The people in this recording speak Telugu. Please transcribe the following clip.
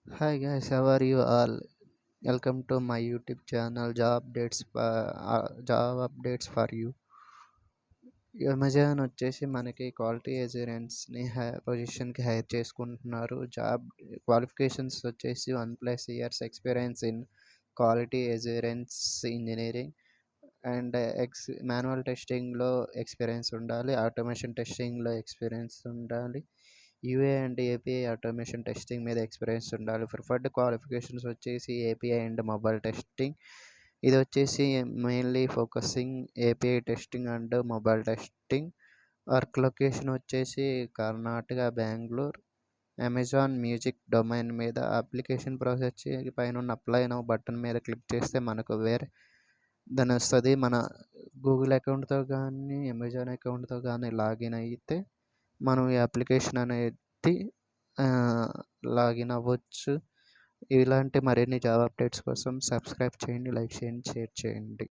Hi guys, how are you all? Welcome to my YouTube channel Job Updates for you. Amazon వచ్చేసి మనకి క్వాలిటీ అష్యూరెన్స్‌ని పొజిషన్‌కి హైర్ చేసుకుంటున్నారు. జాబ్ క్వాలిఫికేషన్స్ వచ్చేసి 1+ years experience in quality assurance engineering and manual టెస్టింగ్‌లో ఎక్స్‌పీరియన్స్ ఉండాలి. ఆటోమేషన్ టెస్టింగ్‌లో ఎక్స్‌పీరియన్స్ ఉండాలి. UA and API automation testing మీద ఎక్స్‌పీరియన్స్ ఉండాలి. ప్రిఫర్డ్ క్వాలిఫికేషన్స్ వచ్చేసి ఏపీఐ అండ్ మొబైల్ టెస్టింగ్. ఇది వచ్చేసి mainly focusing API testing and mobile testing. Work location వచ్చేసి Karnataka, Bengaluru. Amazon music domain మీద అప్లికేషన్ ప్రాసెస్ పైనున్న అప్లై నౌ బటన్ మీద క్లిక్ చేస్తే మనకు దానొస్తది. మన గూగుల్ అకౌంట్‌తో గానీ, అమెజాన్ అకౌంట్‌తో గానీ లాగిన్ అయితే మనం ఈ అప్లికేషన్ అనేది ఆహ్, లాగిన్ అవ్వచ్చు. ఇలాంటి మరిన్ని జాబ్ అప్డేట్స్ కోసం సబ్స్క్రైబ్ చేయండి, లైక్ చేయండి, షేర్ చేయండి.